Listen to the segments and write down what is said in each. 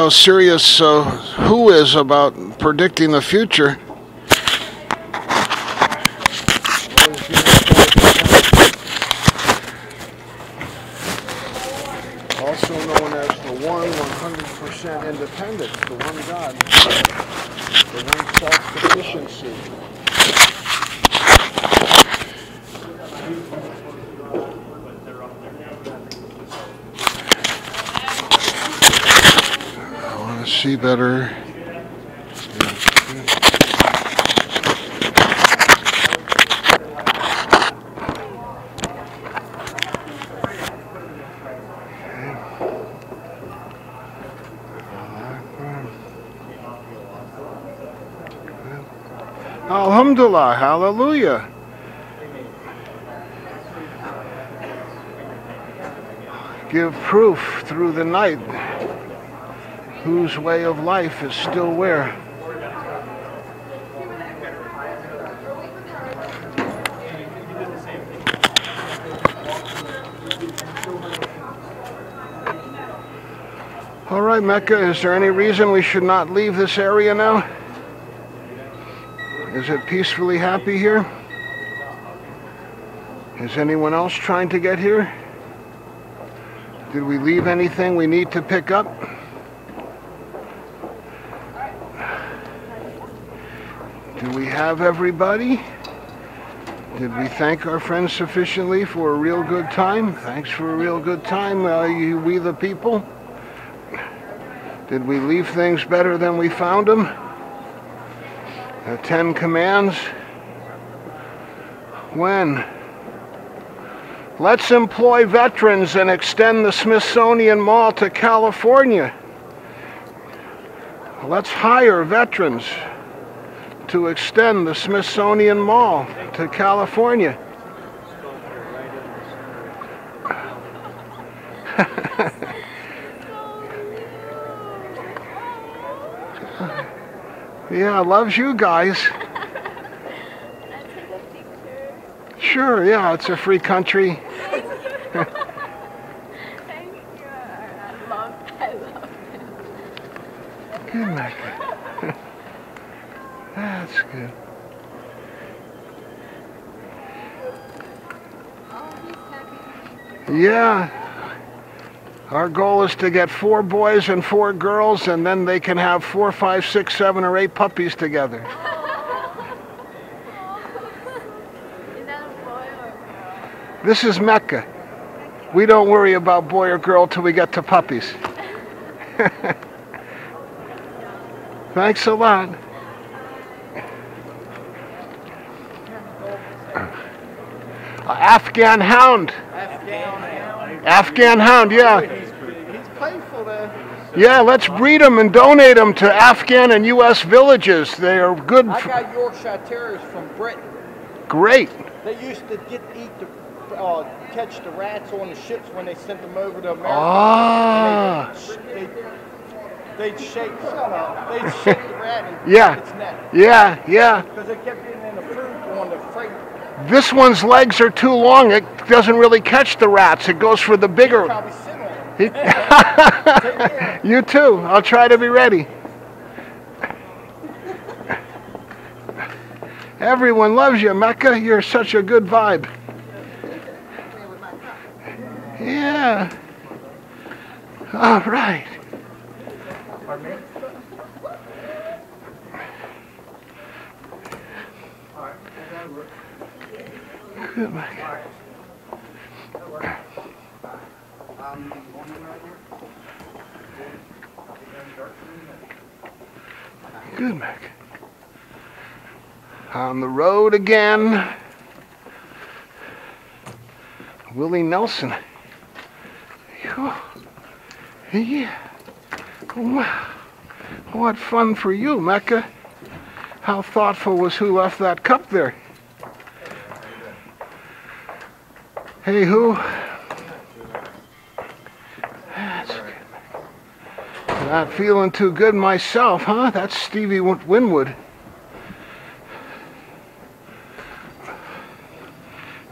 How serious who is about predicting the future. Also known as the one 100% independence, the one God, the one self-sufficiency. I want to see better. Alhamdulillah, hallelujah. Give proof through the night whose way of life is still where. All right, Mecca, is there any reason we should not leave this area now? Is it peacefully happy here? Is anyone else trying to get here? Did we leave anything we need to pick up? Do we have everybody? Did we thank our friends sufficiently for a real good time? Thanks for a real good time, we the people. Did we leave things better than we found them? The 10 commands. When? Let's employ veterans and extend the Smithsonian Mall to California. Let's hire veterans to extend the Smithsonian Mall to California. Yeah, loves you guys. Sure, yeah, it's a free country. Thank you. I love it. Good, Mecca. That's good. Yeah. Our goal is to get 4 boys and 4 girls, and then they can have 4, 5, 6, 7, or 8 puppies together. Is that a boy or a girl? This is Mecca. We don't worry about boy or girl till we get to puppies. Thanks a lot. Afghan hound. Afghan hound, yeah. He's playful there. Yeah, let's breed them and donate them to Afghan and U.S. villages. They are good. I got Yorkshire Terriers from Britain. Great. They used to catch the rats on the ships when they sent them over to America. Ah. They'd shake the rat and Yeah. its neck. Yeah, yeah. Because they kept getting in the food on the freight. This one's legs are too long. It doesn't really catch the rats. It goes for the bigger. Probably sit on it. You too. I'll try to be ready. Everyone loves you, Mecca. You're such a good vibe. Yeah. All right. Good, Mecca. Good, Mecca. On the road again. Willie Nelson. Yeah. Wow. What fun for you, Mecca. How thoughtful was who left that cup there? Hey, who? That's good. Not feeling too good myself, huh? That's Stevie Winwood.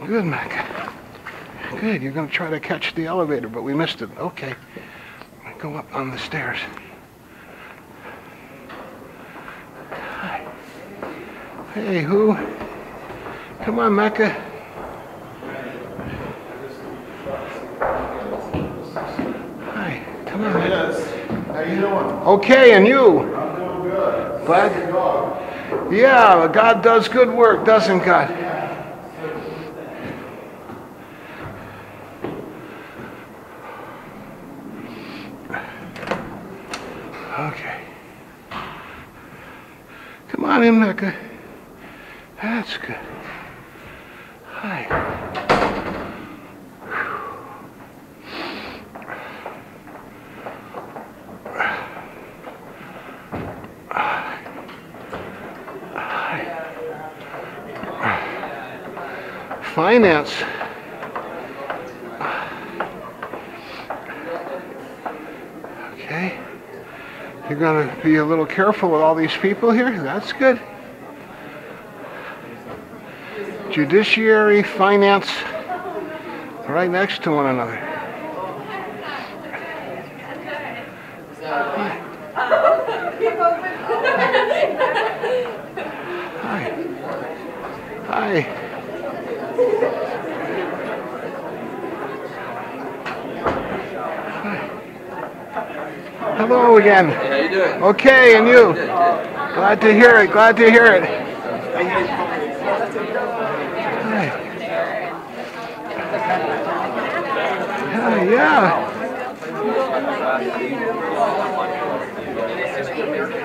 Good, Mecca. Good, you're going to try to catch the elevator, but we missed it. Okay. Go up on the stairs. Hey, who? Come on, Mecca. Hi, come on. How you doing? Okay, and you? I'm doing good. Glad. Yeah, God does good work, doesn't God? Okay. Come on in, Mecca. That's good. Hi. Finance. Okay. You're going to be a little careful with all these people here? That's good. Judiciary, finance, right next to one another. Hi. Hi. Hello again. Hey, how you doing? Okay, and you? Glad to hear it. Glad to hear it. Hi. Yeah.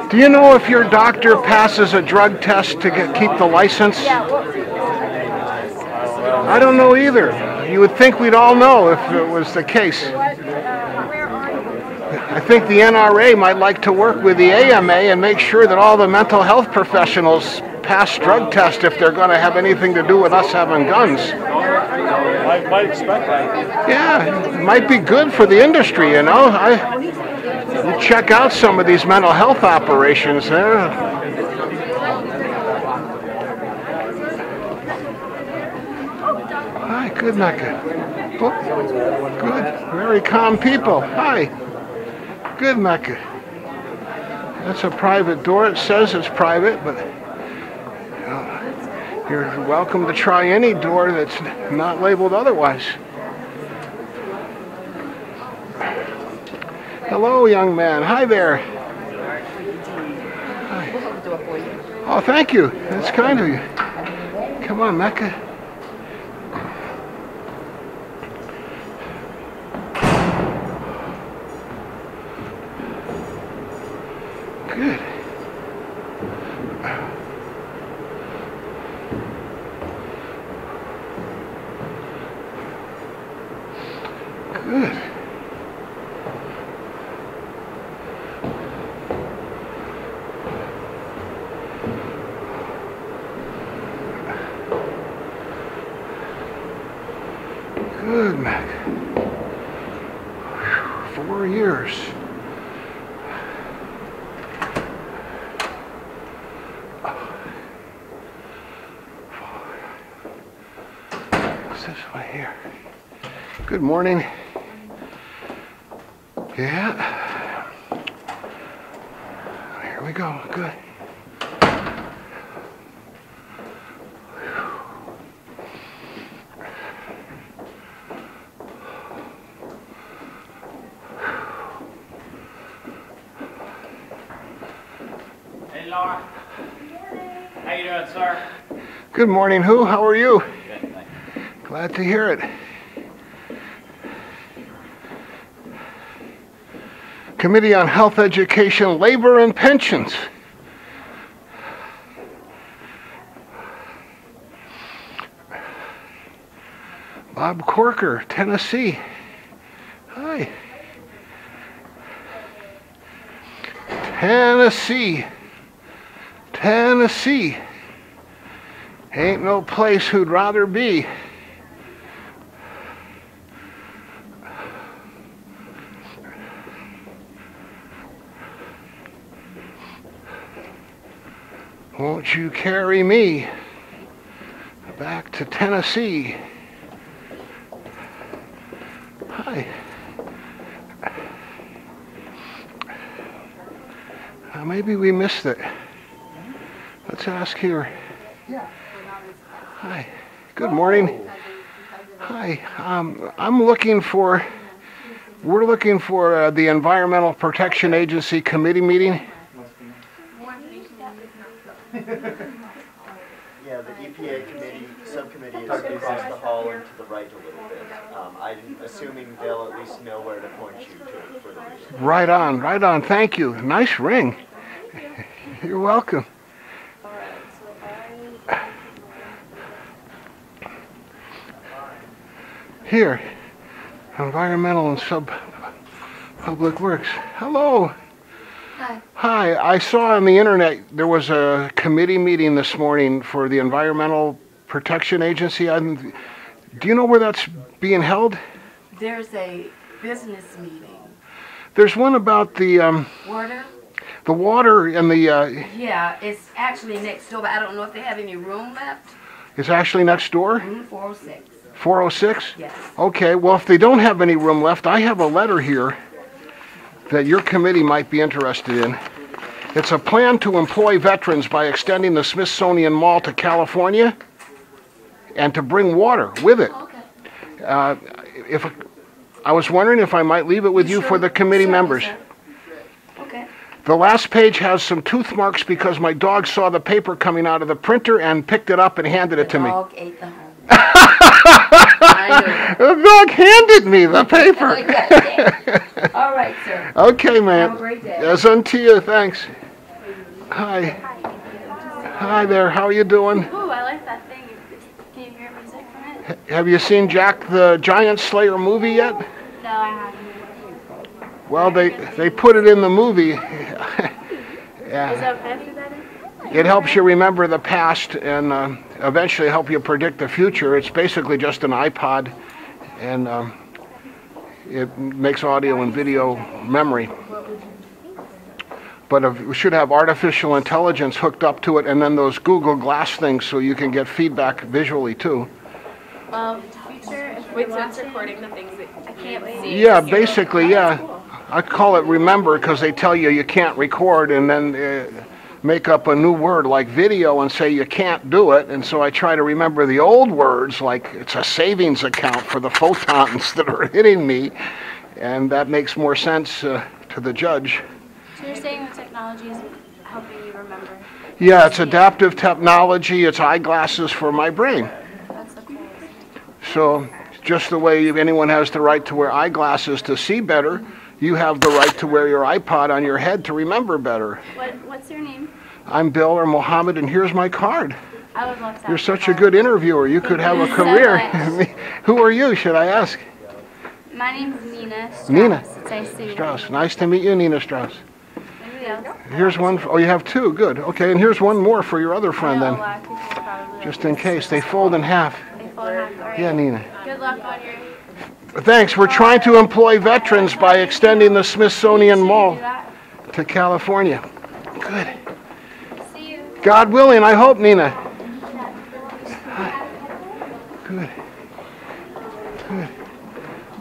Do you know if your doctor passes a drug test to keep the license? I don't know either. You would think we'd all know if it was the case. I think the NRA might like to work with the AMA and make sure that all the mental health professionals pass drug tests if they're going to have anything to do with us having guns. I might expect that. Yeah, it might be good for the industry, you know. You check out some of these mental health operations there. Hi, good, Mecca. Oh, good, very calm people. Hi. Good, Mecca. That's a private door. It says it's private, but you're welcome to try any door that's not labeled otherwise. Hello, young man. Hi there. Hi. Oh, thank you. That's kind of you. Come on, Mecca. Good. Good. Good, Mac. 4 years. What's this way here? Good morning. Yeah. Here we go. Good. Hey, Laura. How you doing, sir? Good morning. Who? How are you? Good, thank you. Glad to hear it. Committee on Health, Education, Labor, and Pensions. Bob Corker, Tennessee. Hi. Tennessee. Tennessee. Ain't no place who'd rather be. Won't you carry me back to Tennessee? Hi. Maybe we missed it. Let's ask here. Hi. Good morning. Hi. We're looking for the Environmental Protection Agency committee meeting. Yeah, the EPA committee, subcommittee is across the hall and to the right a little bit. I'm assuming they'll at least know where to point you to for the meeting. Right on, right on. Thank you. Nice ring. You're welcome. Here, Environmental and Public Works. Hello. Hi. Hi. I saw on the internet there was a committee meeting this morning for the Environmental Protection Agency. Do you know where that's being held? There's a business meeting. There's one about the Water? the water and the. Yeah, it's actually next door, but I don't know if they have any room left. It's actually next door. 406. 406. Yes. Okay. Well, if they don't have any room left, I have a letter here that your committee might be interested in. It's a plan to employ veterans by extending the Smithsonian Mall to California and to bring water with it. Okay. I was wondering if I might leave it with you for the committee members. Okay. The last page has some tooth marks because my dog saw the paper coming out of the printer and picked it up and handed it to me. The dog ate the home. I The dog handed me the paper. knew. All right, sir. Okay, ma'am. Have a great day. Yes, unto you. Thanks. Hi. Hi there. How are you doing? Ooh, I like that thing. Can you hear music from it? Have you seen Jack the Giant Slayer movie yet? No, I haven't. Well, they put it in the movie. Is Yeah. it okay if you got it? It helps you remember the past and eventually help you predict the future. It's basically just an iPod, and it makes audio and video memory. But we should have artificial intelligence hooked up to it, and then those Google Glass things so you can get feedback visually too. Well, future, if Wait, we're so it's watching, recording the things that I can't wait. Yeah, basically, yeah. I call it remember because they tell you can't record and then make up a new word like video and say you can't do it. And so I try to remember the old words like it's a savings account for the photons that are hitting me. And that makes more sense to the judge. So you're saying the technology is helping you remember? Yeah, it's adaptive technology. It's eyeglasses for my brain. That's the coolest. So just the way anyone has the right to wear eyeglasses to see better, you have the right to wear your iPod on your head to remember better. What's your name? I'm Bill or Mohammed, and here's my card. I would love to. You're such a good interviewer. You could have a career. Who are you, should I ask? My name's Nina Strauss. Nina It's nice to meet you. Strauss. Nice to meet you, Nina Strauss. Anybody else? Here's one. Oh, you have two. Good. Okay, and here's one more for your other friend I know a then. lot of people probably Just in case. They fold in half. They fold in half. All right. Yeah, Nina. Good luck on your... Thanks. We're trying to employ veterans by extending the Smithsonian Mall Do that. to California. Good. See you. God willing, I hope, Nina. Hi. Good. Good.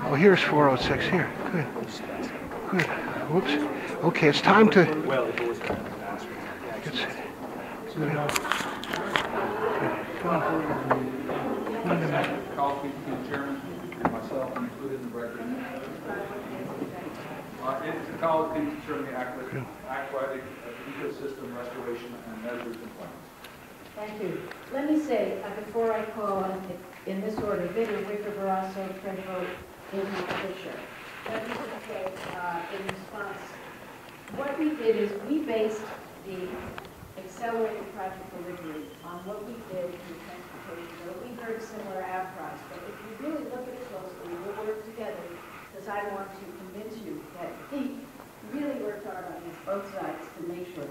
Oh, here's 406 here. Good. Good. Whoops. Okay, it's time to... Get set. Call between the chairman and myself and included in the record. It's a call concerning the aquatic ecosystem restoration and measures and plans. Thank you. Let me say, before I call on, in this order, Vitter, Wicker, Barrasso, Treadwell, Ingram, Fisher. Let me just say, in response, what we did is we based the accelerated project delivery on what we did in transportation. So we heard similar outcries, but if you really look at it closely, we'll work together, because I want to convince you that we really worked hard on this, both sides, to make sure.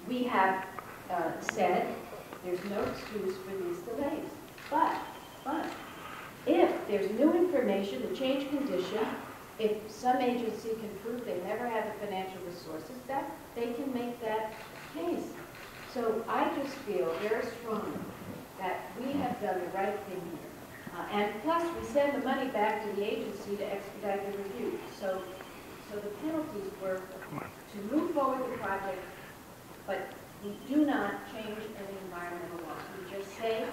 We have said there's no excuse for these delays. But if there's new information, a change condition, if some agency can prove they never had the financial resources, that they can make that case. So I just feel very strongly that we have done the right thing here. And plus, we send the money back to the agency to expedite the review. So the penalties were to move forward the project, but We do not change any environmental laws. We just say,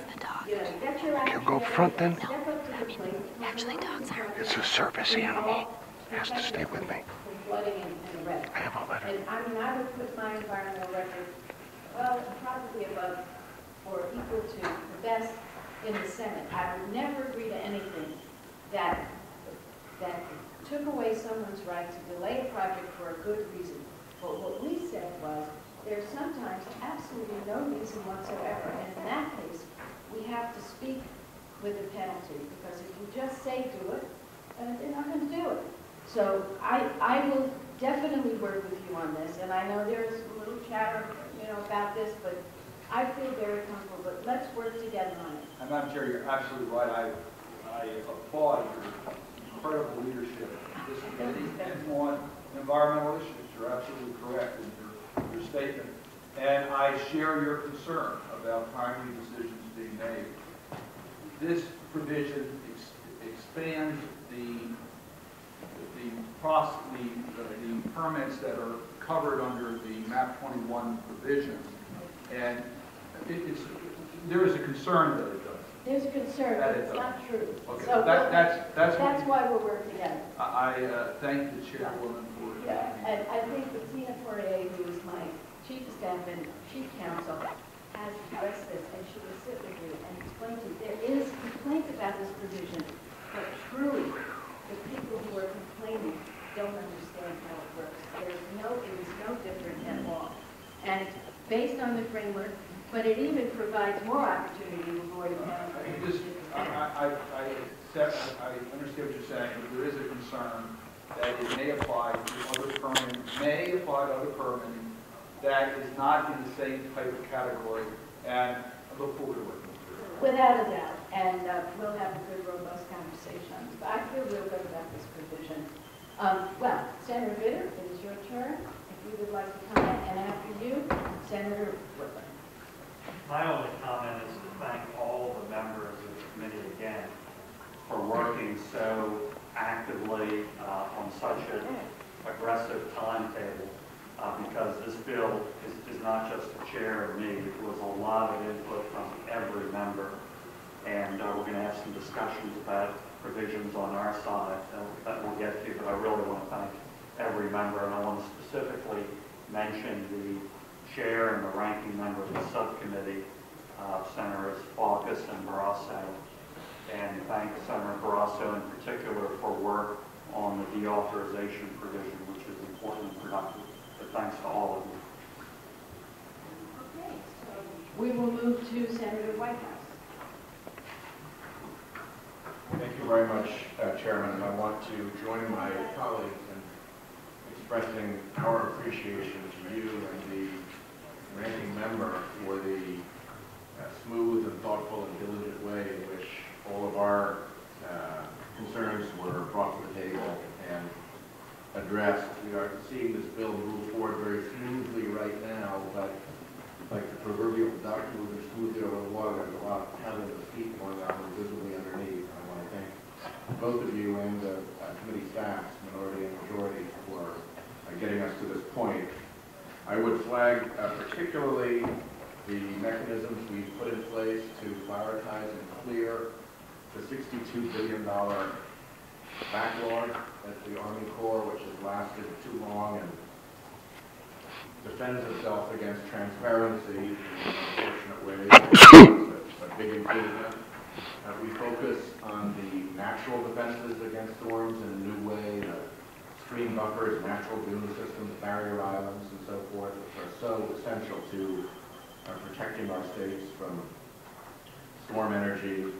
you know, get your act Can you go together, front then? step up to the plate. Actually, dogs are. It's a service animal. Has to stay with me. For flooding and the rest. I have a letter. And I mean, I would put my environmental record, well, probably above or equal to the best in the Senate. I would never agree to anything that took away someone's right to delay a project for a good reason. But what we said was, there's sometimes absolutely no reason whatsoever, and in that case, we have to speak with a penalty, because if you just say do it, they're not going to do it. So I will definitely work with you on this, and I know there's a little chatter, you know, about this, but I feel very comfortable, but let's work together on it. And Madam Chair, you're absolutely right. I applaud your incredible leadership in this committee and on environmental issues. You're absolutely correct in your statement. And I share your concern about timely decisions being made. This provision expands the permits that are covered under the MAP 21 provisions. And there is a concern that it does. There's a concern, but it's not true. Okay, So that's why we're working together. I thank the chairwoman for Yeah, and I think that Tina Poirier, who is my chief of staff and chief counsel, has addressed this, and she will sit with you and explain to you. There is complaint about this provision, but truly, the people who are complaining don't understand how it works. It is no different at all. And it's based on the framework, but it even provides more opportunity to avoid a penalty. I understand what you're saying, but there is a concern that it may apply to other permitting that is not in the same type of category, and I look forward to working with you. Without a doubt, and we'll have a good, robust conversation on this. But I feel real good about this provision. Well, Senator Vitter, it is your turn. If you would like to comment, and after you, Senator Whitler. My only comment is to thank all the members of the committee again for working so actively on such an aggressive timetable, because this bill is not just the chair and me. It was a lot of input from every member, and we're going to have some discussions about provisions on our side that we'll get to, but I really want to thank every member, and I want to specifically mention the chair and the ranking member of the subcommittee, Senators Falkus and Barrasso, and thank Senator Barrasso in particular for work on the deauthorization provision, which is important and productive. But thanks to all of you. Okay, so we will move to Senator Whitehouse. Thank you very much, Chairman. And I want to join my colleagues in expressing our appreciation to you and the ranking member for the smooth and thoughtful and diligent way in which all of our concerns were brought to the table and addressed. We are seeing this bill move forward very smoothly right now, but like the proverbial duck moving smoothly over the water, there's a lot of paddling the feet going on visibly underneath. I want to thank both of you and the committee staffs, minority and majority, for getting us to this point. I would flag particularly the mechanisms we've put in place to prioritize and clear the $62 billion backlog at the Army Corps, which has lasted too long and defends itself against transparency in unfortunate ways. It's a big improvement. We focus on the natural defenses against storms in a new way, the stream buffers, natural dune systems, barrier islands, and so forth, which are so essential to protecting our states from storm energy.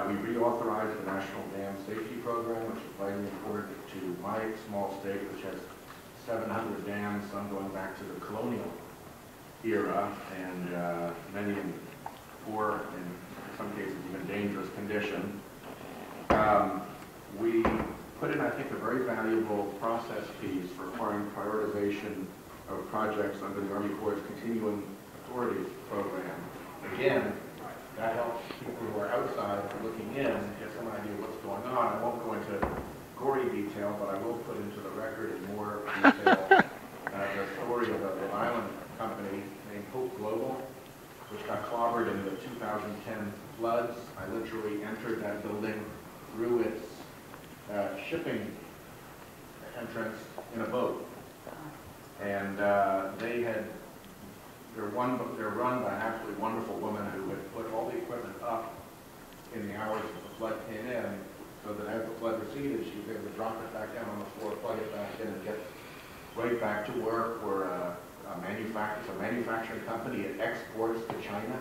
We reauthorized the National Dam Safety Program, which is vitally important to my small state, which has 700 dams, some going back to the colonial era, and many in poor, in some cases even dangerous condition. We put in, I think, a very valuable process piece requiring prioritization of projects under the Army Corps' Continuing Authority Program. Again, that helps people who are outside looking in get some idea of what's going on. I won't go into gory detail, but I will put into the record in more detail the story of a violent company named And they're run by an absolutely wonderful woman who had put all the equipment up in the hours that the flood came in, so that as the flood receded, she was able to drop it back down on the floor, plug it back in, and get right back to work. For a manufacturing company. It exports to China.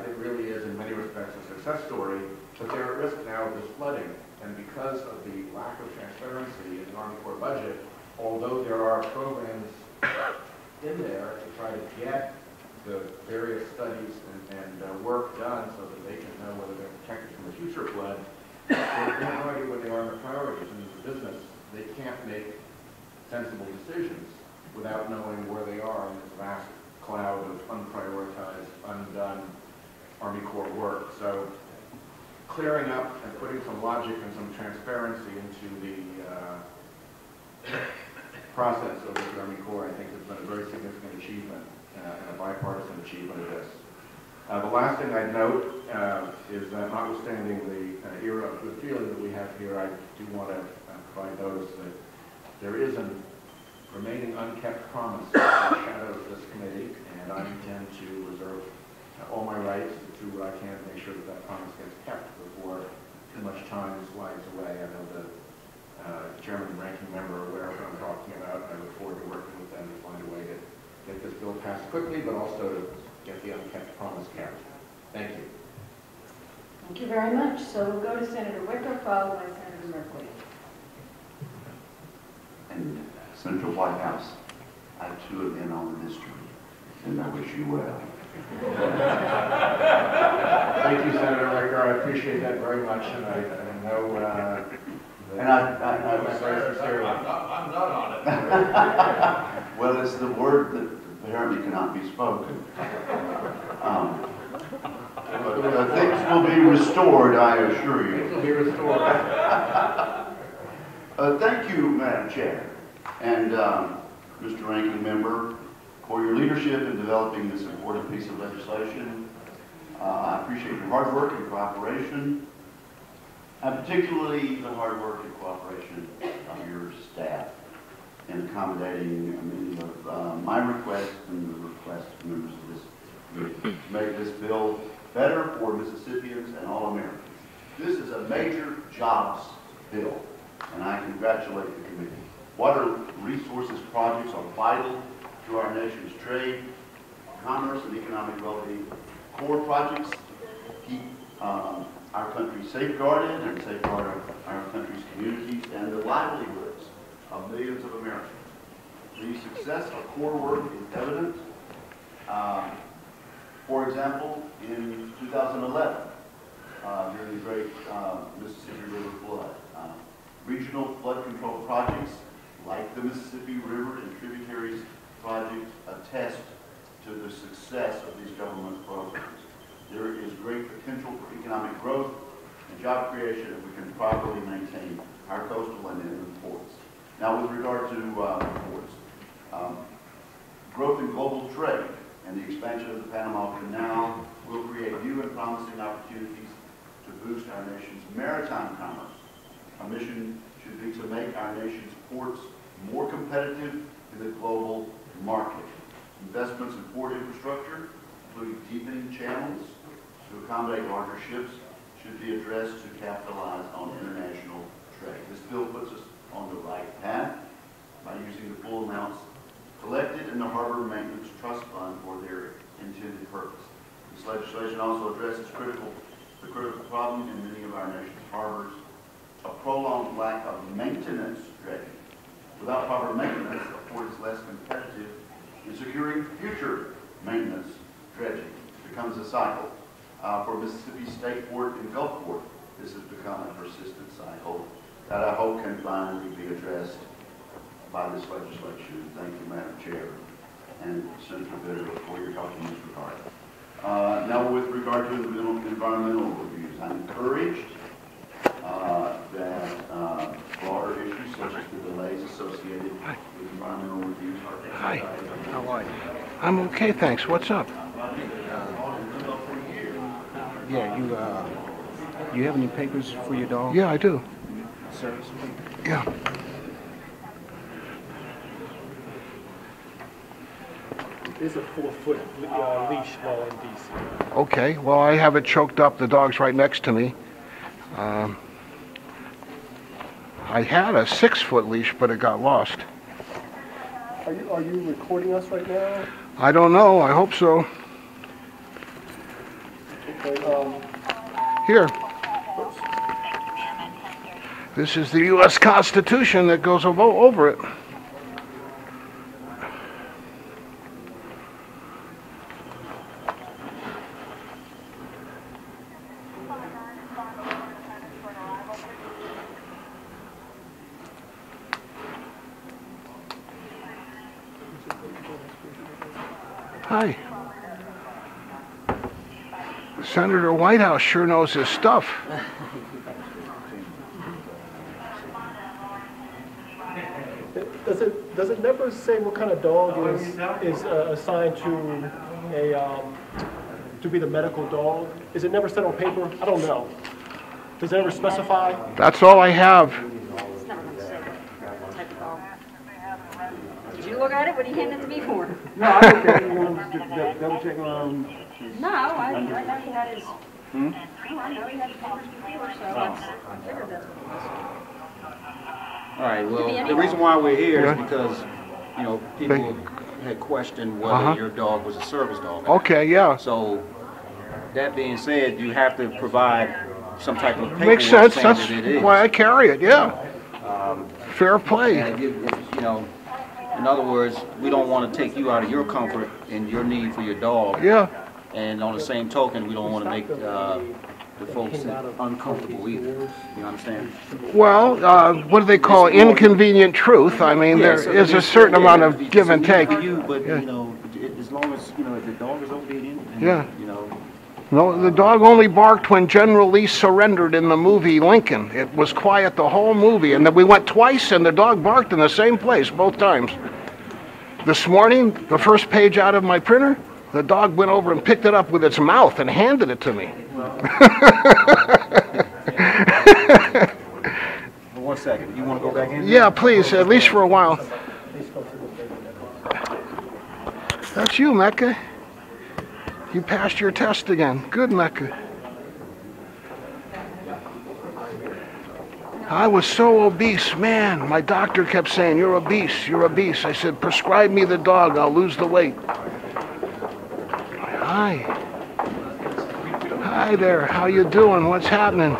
It really is, in many respects, a success story, but they're at risk now of this flooding. And because of the lack of transparency in the Army Corps budget, although there are programs in there to try to get the various studies and work done so that they can know whether they're protected from a future flood, they have no idea what they are in their priorities. And as a business, they can't make sensible decisions without knowing where they are in this vast cloud of unprioritized, undone Army Corps work. So clearing up and putting some logic and some transparency into the process of the Army Corps, I think, has been a very significant achievement and a bipartisan achievement of this. The last thing I'd note is that notwithstanding the era of good feeling that we have here, I do want to provide notice that there is a remaining unkept promise that shadows this committee, and I intend to reserve all my rights to do what I can to make sure that that promise gets kept before too much time slides away. I know the chairman and ranking member are aware of what I'm talking about, and I look forward to working with them to find a way to get this bill passed quickly, but also to get the unkept promise kept. Thank you. Thank you very much. So we'll go to Senator Wicker, followed by Senator Merkley. And Central White House, I too have been on the history, and I wish you well. Thank you, Senator Wicker. I appreciate that very much, and I know. I'm not on it. Well, it's the word that apparently cannot be spoken. Things will be restored, I assure you. Things will be restored. Thank you, Madam Chair, and Mr. Ranking Member, for your leadership in developing this important piece of legislation. I appreciate your hard work and cooperation, and particularly the hard work and cooperation of your staff in accommodating many of my requests and the requests of members of this committee to make this bill better for Mississippians and all Americans. This is a major jobs bill, and I congratulate the committee. Water resources projects are vital to our nation's trade, commerce, and economic well-being. Core projects keep our country safeguarded and safeguard our country's communities and the livelihoods of millions of Americans. The success of core work is evident. For example, in 2011, during the great Mississippi River flood, regional flood control projects like the Mississippi River and Tributaries Project attest to the success of these government programs. There is great potential for economic growth and job creation if we can properly maintain our coastal and inland ports. Now, with regard to ports, growth in global trade and the expansion of the Panama Canal will create new and promising opportunities to boost our nation's maritime commerce. Our mission should be to make our nation's ports more competitive in the global market. Investments in port infrastructure, including deepening channels to accommodate larger ships, should be addressed to capitalize on international trade. This bill puts us on the right path by using the full amounts collected in the Harbor Maintenance Trust Fund for their intended purpose. This legislation also addresses the critical problem in many of our nation's harbors, a prolonged lack of maintenance dredging. Without proper maintenance, the port is less competitive in securing future maintenance dredging. It becomes a cycle. For Mississippi State Port and Gulf Port, this has become a persistent cycle that I hope can finally be addressed by this legislation. Thank you, Madam Chair, and Senator Bitter, for your help in this regard. Now, with regard to environmental reviews, I'm encouraged that broader issues such as the delays associated with environmental reviews are Hi, how are you? I'm okay, thanks. What's up? Yeah, you have any papers for your dog? Yeah, I do. Service? Yeah. is a 4-foot leash law in DC. Okay, well, I have it choked up. The dog's right next to me. I had a 6-foot leash, but it got lost. Are you recording us right now? I don't know. I hope so. Okay, Here. This is the U.S. Constitution that goes over it. Hi. Senator Whitehouse sure knows his stuff. Does it never say what kind of dog is assigned to be the medical dog? Is it never said on paper? I don't know. Does it ever specify? That's all I have. It's never going to say what type of dog. Did you look at it? What did you hand it to me for? No, I'm okay. You want to double check on? No, I know he had his. I know he had his papers before, so I figured that's what it was. All right, well, the reason why we're here is because, you know, people had questioned whether your dog was a service dog. Okay, yeah. So, that being said, you have to provide some type of paperwork. Makes sense. Saying That's that it is. why I carry it, yeah. Fair play. And you know, in other words, we don't want to take you out of your comfort and your need for your dog. Yeah. And on the same token, we don't want to make the folks uncomfortable either. You understand? Well, what do they call it? Inconvenient truth. I mean, there is a certain amount of give and take. But you know, as long as you know if the dog is obedient, and, you know. No, the dog only barked when General Lee surrendered in the movie Lincoln. It was quiet the whole movie, and then we went twice, and the dog barked in the same place both times. This morning, the first page out of my printer, the dog went over and picked it up with its mouth and handed it to me. One second. You want to go back in? Yeah, please, at least for a while. That's you, Mecca. You passed your test again. Good, Mecca. I was so obese, man. My doctor kept saying, "You're obese, you're obese." I said, "Prescribe me the dog, I'll lose the weight." Hi. Hi there, how you doing? What's happening?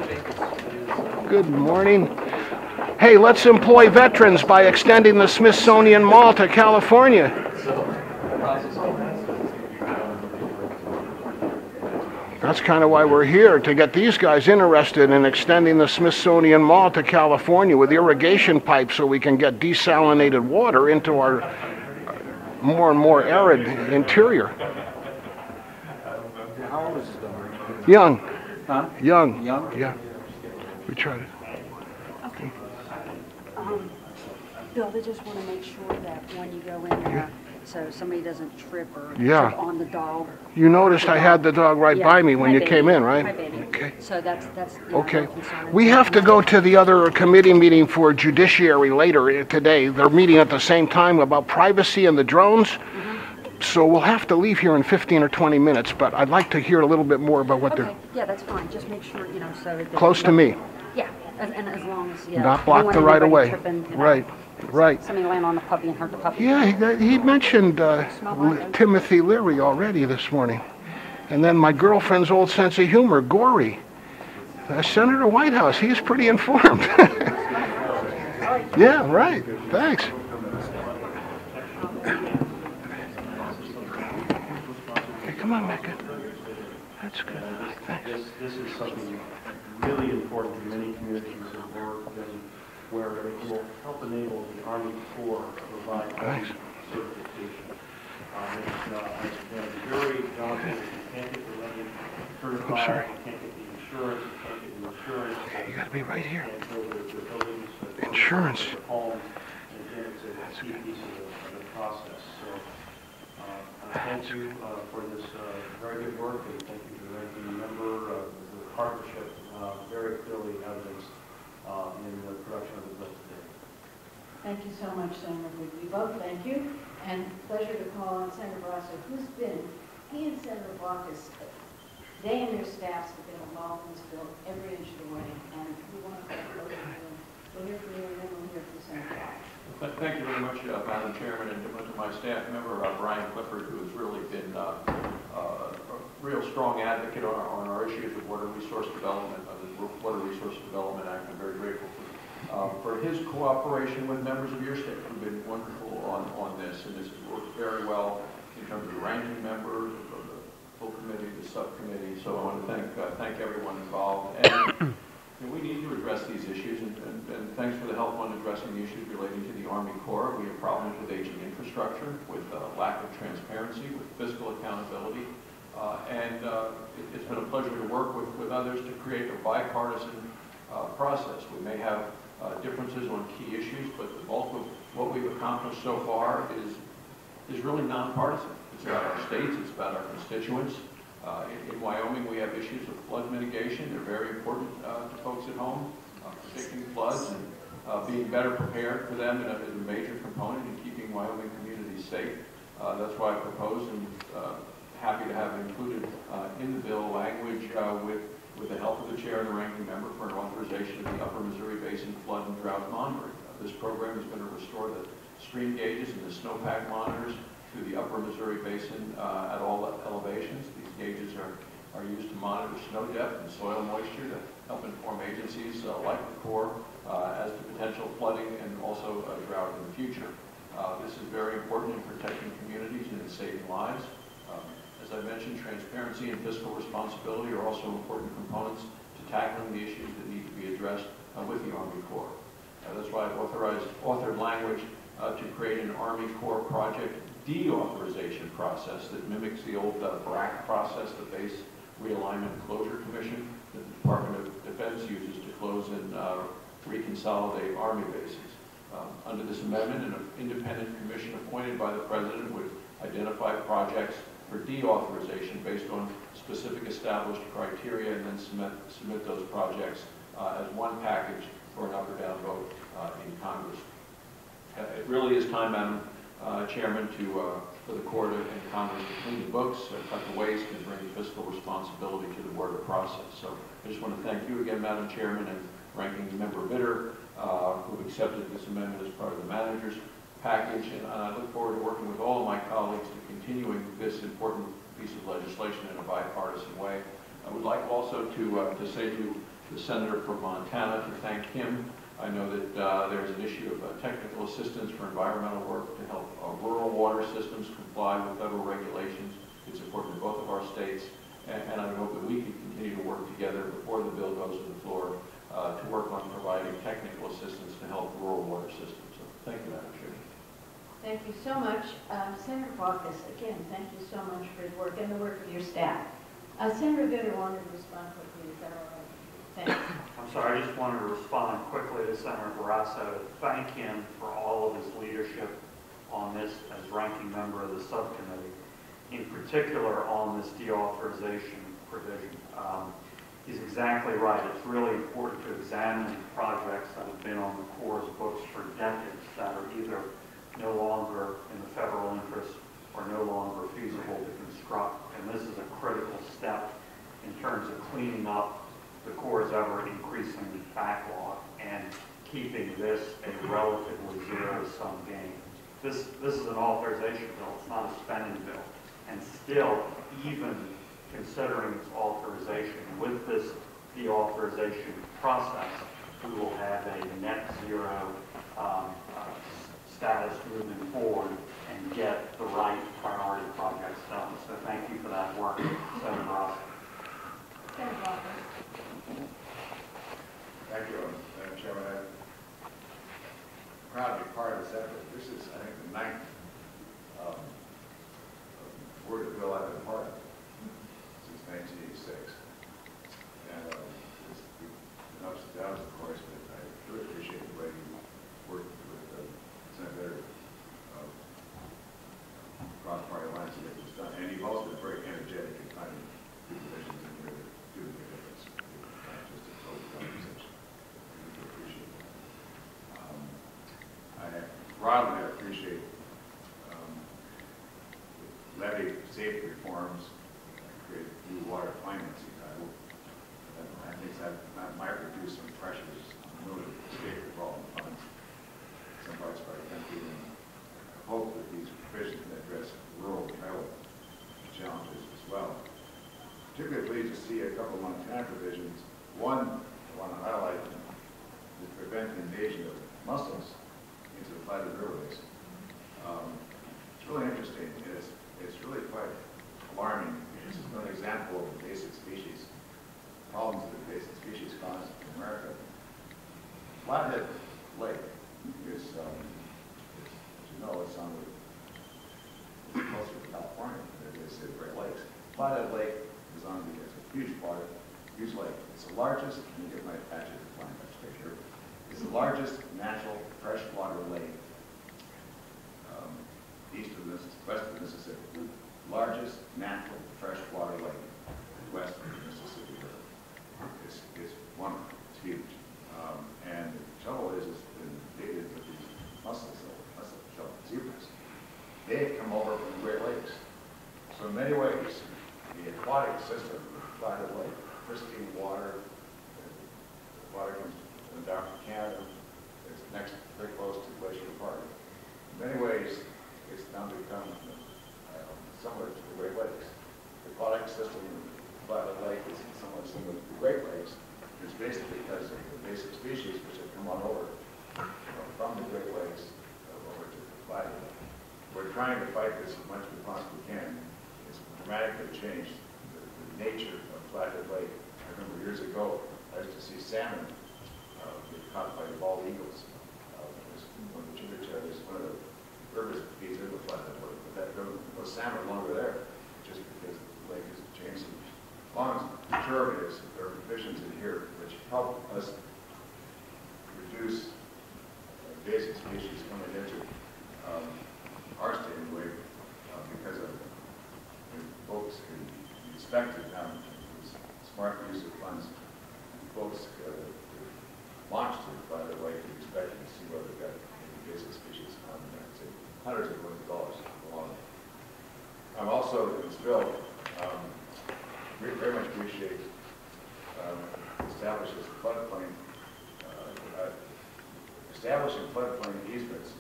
Good morning. Hey, let's employ veterans by extending the Smithsonian Mall to California. That's kind of why we're here, to get these guys interested in extending the Smithsonian Mall to California with irrigation pipes so we can get desalinated water into our more and more arid interior. How old is this dog? Young. Huh? Young. Young? Yeah. We tried it. Okay. Bill, they just want to make sure that when you go in there, so somebody doesn't trip or trip on the dog. You noticed I had the dog right by me when you came in, right? Hi, baby. Okay. So that's Okay. We have to go to the other committee meeting for Judiciary later today. They're meeting at the same time about privacy and the drones. So we'll have to leave here in 15 or 20 minutes, but I'd like to hear a little bit more about what they're... Yeah, that's fine. Just make sure, you know, so that... Close to me. Yeah, and as long as, Not block the right of way. Right. Right. Somebody land on the puppy and hurt the puppy. Yeah, he mentioned Timothy Leary already this morning. And then my girlfriend's old sense of humor, Gory. Senator Whitehouse, he's pretty informed. Yeah, right. Thanks. Okay, come on, Mecca. That's good. Thanks. This is something really important to many communities and where it will help enable the Army Corps to provide certification. It's very daunting. You can't get the running certified, you can't get the insurance, you can't get the insurance. You got to be right here. And so the buildings, insurance. Home, and again, it's a key piece of the process. So I thank you for this very good work, and thank you for the ranking member. The partnership very clearly evidenced in the production of the bill today. Thank you so much, Senator. We both thank you. And pleasure to call on Senator Barrasso, he and Senator Baucus, they and their staffs have been involved in this bill every inch of the way. And we want to thank both of you. We'll hear from you, and then we'll hear from Senator Baucus. Thank you very much, Madam Chairman, and to my staff member, Brian Clifford, who has really been a real strong advocate on our issues of water resource development, the Water Resource Development Act. I'm very grateful for his cooperation with members of your state who've been wonderful on this, and this has worked very well in terms of the ranking members, of the full committee, the subcommittee. So I want to thank everyone involved. And we need to address these issues, and thanks for the help on addressing the issues relating to the Army Corps. We have problems with aging infrastructure, with lack of transparency, with fiscal accountability, and it's been a pleasure to work with others to create a bipartisan process. We may have differences on key issues, but the bulk of what we've accomplished so far is really nonpartisan. It's about our states, it's about our constituents. In Wyoming, we have issues of flood mitigation. They're very important to folks at home, predicting floods and being better prepared for them is a major component in keeping Wyoming communities safe. That's why I proposed and happy to have included in the bill language with the help of the chair and the ranking member for an authorization of the Upper Missouri Basin Flood and Drought Monitoring. This program is going to restore the stream gauges and the snowpack monitors to the Upper Missouri Basin at all elevations. These gauges are used to monitor snow depth and soil moisture to help inform agencies like the Corps as to potential flooding and also drought in the future. This is very important in protecting communities and in saving lives. As I mentioned, transparency and fiscal responsibility are also important components to tackling the issues that need to be addressed with the Army Corps. That's why I've authored language to create an Army Corps project deauthorization process that mimics the old BRAC process, the Base Realignment Closure Commission that the Department of Defense uses to close and reconsolidate Army bases. Under this amendment, an independent commission appointed by the President would identify projects for deauthorization based on specific established criteria and then submit those projects as one package for an up or down vote in Congress. It really is time, Madam Chairman, for the Court and Congress to clean the books, cut the waste, and bring fiscal responsibility to the water process. So I just want to thank you again, Madam Chairman, and Ranking Member Bitter, who've accepted this amendment as part of the manager's package, and I look forward to working with all of my colleagues to continuing this important piece of legislation in a bipartisan way. I would like also to say to the senator from Montana to thank him. I know that there's an issue of technical assistance for environmental work to help rural water systems comply with federal regulations. It's important to both of our states, and I hope that we can continue to work together before the bill goes to the floor to work on providing technical assistance to help rural water systems. So thank you, Madam Chair. Thank you so much. Senator Baucus, again, thank you so much for your work and the work of your staff. Senator Vitter wanted to respond quickly. Is that all right? Thanks. I'm sorry, I just wanted to respond quickly to Senator Barrasso, thank him for all of his leadership on this as ranking member of the subcommittee, in particular on this deauthorization provision. He's exactly right. It's really important to examine projects that have been on the Corps' books for decades that are either no longer in the federal interest or no longer feasible to construct. And this is a critical step in terms of cleaning up the Corps' ever-increasing backlog and keeping this a relatively zero-sum game. This is an authorization bill. It's not a spending bill. And still, even considering its authorization, with this deauthorization process, we will have a net zero status moving forward and get the right priority projects done. So thank you for that work, Senator Ross. Senator Baucus. Thank you, Madam Chairman. I'm proud to be part of this effort. This is, I think, the 9th word of bill I've been part of since 1986. And it's been ups and downs, of course, but I really appreciate the way you worked with Senator cross-party lines to get this done. And you've also been very energetic in finding good positions in here that do make a difference, not just a total conversation. I broadly, I appreciate levy safety reforms, create new water financing. I think that might reduce some pressures on the state revolving funds in some parts of our country, and I hope that these provisions can address rural development challenges as well. Particularly pleased to see a couple of Montana provisions. One I want to highlight is prevent the invasion of mussels into the flooded riverways. It's really interesting. It's really quite alarming. This is an example of invasive species, problems that invasive species cause in America. Flathead Lake is, as you know, it's on the closer to California than it is to the Great Lakes. Flathead Lake is on the, it's a huge water, huge lake. It's the largest, let me get my patches to find that straight here. It's the largest natural freshwater lake east of this, west of Mississippi. Largest natural freshwater lake west of the Mississippi River. It's wonderful. It's huge. And the trouble is been invaded with these mussels, zebras. They have come over from the Great Lakes. So in many ways, the aquatic system of Flathead Lake, pristine water, the water comes down from Canada. It's next, very close to Glacier Park. In many ways, it's now become similar to the Great Lakes. The aquatic system of Flathead Lake is somewhat similar to the Great Lakes. It's basically because of the basic species which have come on over from the Great Lakes over to Flathead Lake. We're trying to fight this as much as we possibly can. It's dramatically changed the nature of Flathead Lake. I remember years ago, I used to see salmon get caught by the bald eagles. One of the Judiciary is one of the rivers that feeds into Flathead Lake. But those salmon are no longer there just because the lake has changed. As long as conservatives are provisions in here which help us reduce invasive species coming into our state anyway, because of folks can be expected now smart use of funds. Folks launched it by the way to expect to see whether they've got invasive species on there. Hundreds of millions of dollars along. I'm also in this bill very much appreciate establishes floodplain establishing floodplain easements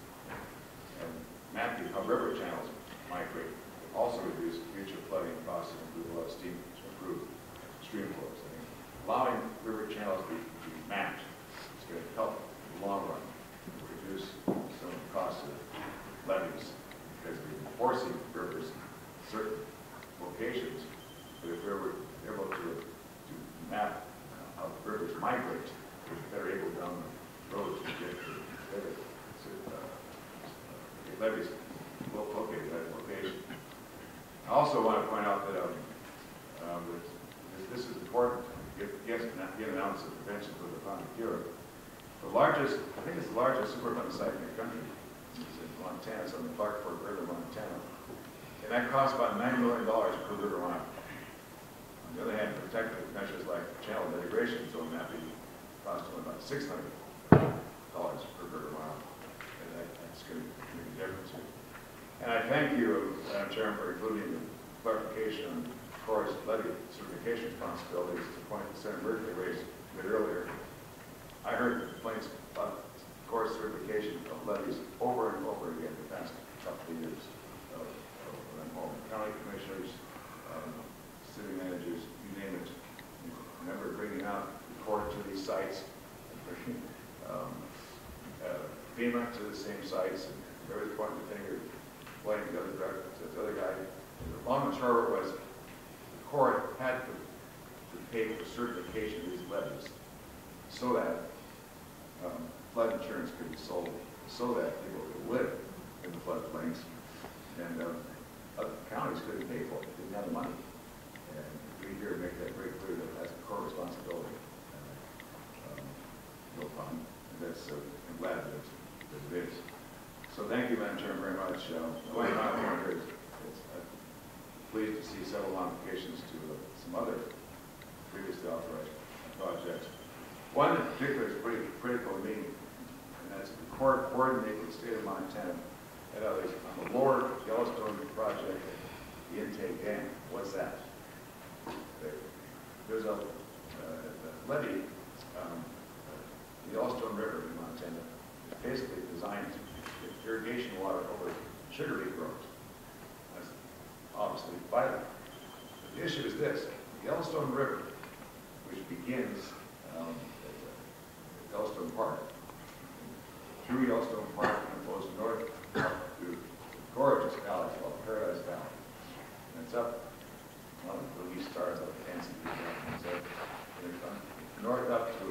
and mapping how river channels migrate. Also reduce future flooding costs and improve a lot of steam to improve stream flows. I mean, allowing river channels to be mapped is going to help in the long run reduce some of the costs of levees, because we're forcing rivers in certain locations. But if we were able to map how rivers migrate, we're better able down the road to get levees located at that location. I also want to point out that this is important. Get an ounce of prevention for the found cure. The largest, I think it's the largest Superfund site in the country. It's in Montana, it's on the Clarkford River, Montana. And that costs about $9 million per river mile. On the other hand, protective measures like channel integration zone mapping cost only about $600 per river mile. And that's going to make a difference here. And I thank you, Madam Chairman, for including the clarification on Corps levy certification responsibilities to the point that Senator Merkley raised a bit earlier. I heard complaints about Corps certification of levies over and over again the past couple of years. County commissioners, city managers, you name it. Remember bringing out the Corps to these sites, bringing FEMA to the same sites, and there was pointing the finger, blaming the other guy. The long and short was the Corps had to pay for certification of these levies so that flood insurance could be sold, so that people could live in the floodplains, and other counties couldn't pay for it. They didn't have the money. And we here make that very clear that that's a Corps responsibility. No problem. And that's, I'm glad that it is. So thank you, Madam Chairman, very much. The only final point here is I'm pleased to see several modifications to some other previously authorized projects. One in particular is pretty critical to me, and that's to coordinate with the state of Montana and others on the lower Yellowstone project, the intake dam. What's that? There's a levee, the Yellowstone River in Montana, is basically designed to get irrigation water over sugar beet groves. That's obviously vital. But the issue is this: the Yellowstone River, which begins at Yellowstone Park, through Yellowstone Park and flows north up to gorgeous valley called Paradise Valley. And it's up, well, the east stars up Fancy Peak, and so north up to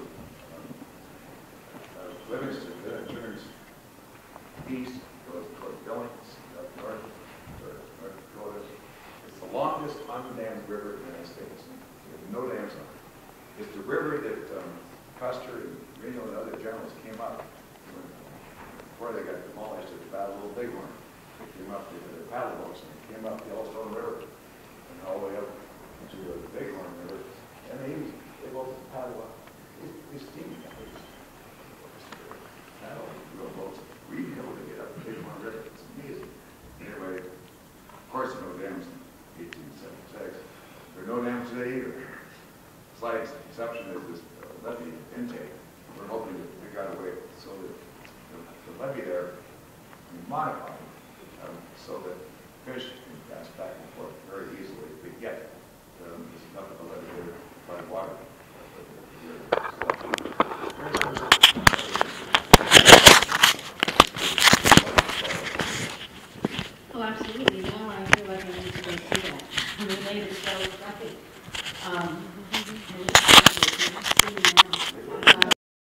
Livingston, then it turns east, goes toward Billings, up north, North Dakota. It's the longest undammed river in the United States. There's no dams on it. It's the river that Custer and Reno and other generals came up before they got demolished at the Battle of Little Bighorn. They came up with their paddle boats and they came up the Yellowstone River and all the way up to the Bighorn River. And they both paddle up. These steam paddle real boats. We know to get up the Bighorn River. It's amazing. Anyway, of course, there are no dams in 1876. There are no dams today either. Slight exception is this levee intake. We're hoping to figure out a way so that the levee there can be modified so that fish can pass back and forth very easily. But yet, there's enough of a levee there to provide water. Oh, absolutely. Now I feel like I need to go see that. The name is so right.